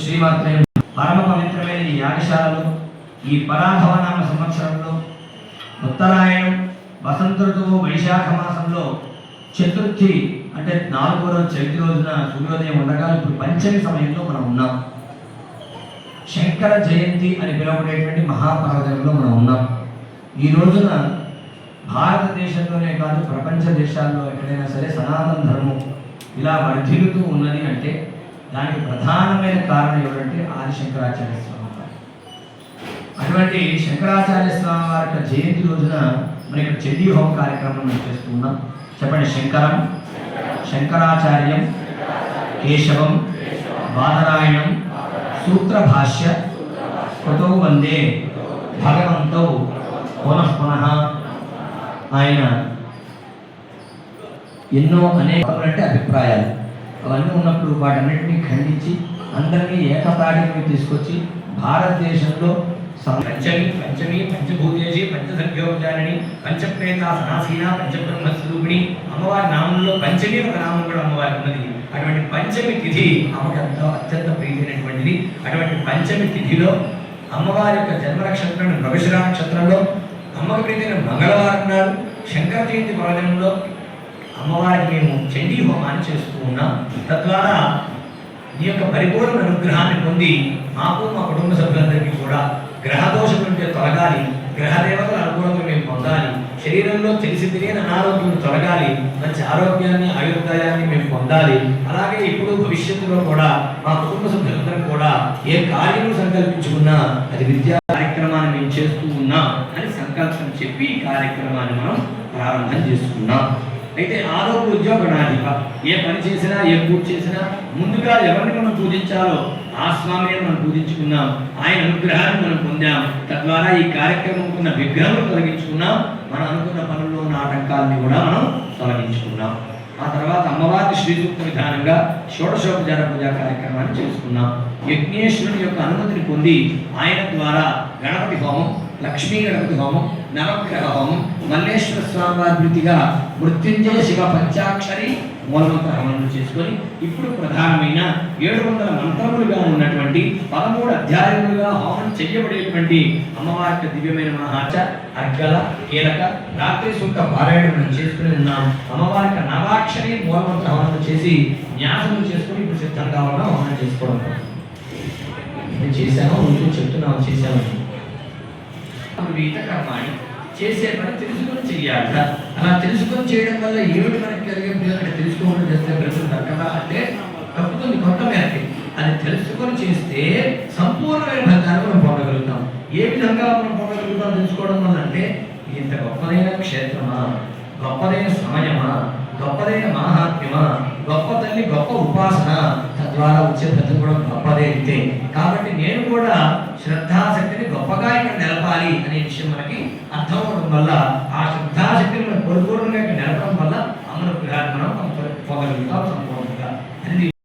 శ్రీమాత్రే పరమ పవిత్రమైన ఈ యాగశాలలో ఈ పరాభవనామ సంవత్సరంలో ఉత్తరాయణం వసంత ఋతువు వైశాఖ మాసంలో చతుర్థి అంటే 4వ రోజు చవితి రోజున సూర్యోదయం ఉండగా ఇప్పుడు పంచమి సమయంలో మనం ఉన్నాం. శంకర జయంతి అని పిలువబడేటువంటి మహాపర్వదినంలో మనం ఉన్నాం. ఈ రోజున భారతదేశంలోనే కాదు ప్రపంచ దేశాల్లో ఎక్కడైనా సరే సనాతన ధర్మం ఇలా వర్ధిల్లుతూ ఉన్నది అంటే దానికి ప్రధానమైన కారణం ఎవరంటే ఆది శంకరాచార్య స్వామి వారు. అటువంటి శంకరాచార్య స్వామి వారి జయంతి రోజున మన ఇక్కడ చండీ హోమ కార్యక్రమం మనం చేస్తున్నాం. చెప్పండి. శంకరం, శంకరాచార్యం, కేశవం, బాదరాయణం, సూత్ర భాష్య కృతౌ వందే భగవంతౌ పునః పునః. ఆయన ఎన్నో అనేకమంటే అభిప్రాయాలు అవన్నీ ఉన్నప్పుడు వాటన్నిటినీ ఖండించి అందరినీ ఏకతాటికి తీసుకొచ్చి భారతదేశంలో పంచమి పంచభూతేజి పంచసంఖ్యోపచారిణి పంచప్రేతాసనాసీన పంచబ్రహ్మస్వరూపిణి అమ్మవారి నామంలో పంచమి ఒక నామం కూడా అమ్మవారికి ఉన్నది. అటువంటి పంచమి తిథి అమ్మకి అత్యంత ప్రీతినటువంటిది. అటువంటి పంచమి తిథిలో అమ్మవారి యొక్క జన్మ నక్షత్రం మృగశిర నక్షత్రంలో అమ్మకి ప్రీతిన మంగళవారం నాడు శంకర జయంతి పర్వదినంలో అమ్మవారికి మేము చండీ హోమాన్ని చేస్తూ ఉన్నాం. తద్వారా నీ యొక్క పరిపూర్ణ అనుగ్రహాన్ని పొంది మాకు మా కుటుంబ సభ్యులందరికీ కూడా గ్రహదోషం నుండి తొలగాలి, గ్రహదేవతల అనుకూలంగా మేము పొందాలి, శరీరంలో తెలిసి తెలియని అనారోగ్యం తొలగాలి, మంచి ఆరోగ్యాన్ని ఆయుర్దాయాన్ని మేము పొందాలి. అలాగే ఇప్పుడు భవిష్యత్తులో కూడా మా కుటుంబ సభ్యులందరం కూడా ఏ కార్యం సంకల్పించుకున్నా అది విద్యా కార్యక్రమాన్ని మేము చేస్తూ ఉన్నాం అని సంకల్పం చెప్పి ఈ కార్యక్రమాన్ని మనం ప్రారంభం చేసుకున్నాం. అయితే ఆరోగ్య ఉద్యోగనాధిప ఏ పని చేసినా ఏ పూజ చేసినా ముందుగా ఎవరిని మనం పూజించాలో ఆ స్వామిని మనం పూజించుకున్నాం. ఆయన అనుగ్రహాన్ని మనం పొందాం. తద్వారా ఈ కార్యక్రమం ఉన్న విగ్రహం తొలగించుకున్నాం. మనం అనుకున్న పనుల్లో ఉన్న ఆటంకాలని కూడా మనం తొలగించుకున్నాం. ఆ తర్వాత అమ్మవారి శ్రీ సూక్త విధానంగా షోడశోపచార పూజా కార్యక్రమాన్ని చేసుకున్నాం. యజ్ఞేశ్వరుని యొక్క అనుమతిని పొంది ఆయన ద్వారా గణపతి హోమం, లక్ష్మీ గణపతి హోమం, నవగ్రహ హోమం, మల్లేశ్వర స్వామి వారి ప్రీతిగా మృత్యుంజయ శివ పంచాక్షరి మూలమంత్ర హోమం చేసుకొని ఇప్పుడు ప్రధానమైన 700 మంత్రములుగా ఉన్నటువంటి 13 అధ్యాయములుగా హోమం చేయబడేటువంటి అమ్మవారి దివ్యమైన మహాచ అర్గల కీలక రాత్రి సూక్త పారాయణం చేసుకుని ఉన్నాం. అమ్మవారికి నవాక్షరి మూలమంత్ర హోమం చేసి న్యాసము చేసుకుని ఇప్పుడు సిద్ధంగా ఉన్న హోమం చేసుకోవడం నేను చేశాను, రోజు చెప్తున్నాను చేశాను. కర్మాణి చేసే పని తెలుసుకొని చెయ్యాలి. అలా తెలుసుకొని చేయడం వల్ల ఏమిటి మనకి కలిగే ప్రయోజనం? తెలుసుకోవడం చేస్తే ప్రజలు తగ్గదా అంటే తప్పుతుంది కొంత మేరకి. అది తెలుసుకొని చేస్తే సంపూర్ణమైన ఫలితాన్ని మనం పొందగలుగుతాం. ఏ విధంగా మనం పొందగలుగుతాం తెలుసుకోవడం వల్ల అంటే ఇంత గొప్పదైన క్షేత్రమా, గొప్పదైన సమయమా, గొప్పదైన మహాత్మ్యమా, గొప్ప తల్లి గొప్ప ఉపాసన, తద్వారా వచ్చే ఫలితం కూడా గొప్పదే అయితే. కాబట్టి నేను కూడా శ్రద్ధాశక్తిని గొప్పగా ఇక్కడ నిలపాలి అనే విషయం మనకి అర్థం అవడం వల్ల ఆ శ్రద్ధాశక్తిని మనం పరిపూర్ణంగా ఇక్కడ నిలపడం వల్ల అమ్మను విగ్రహాన్ని మనం పొందగలుగుతాం.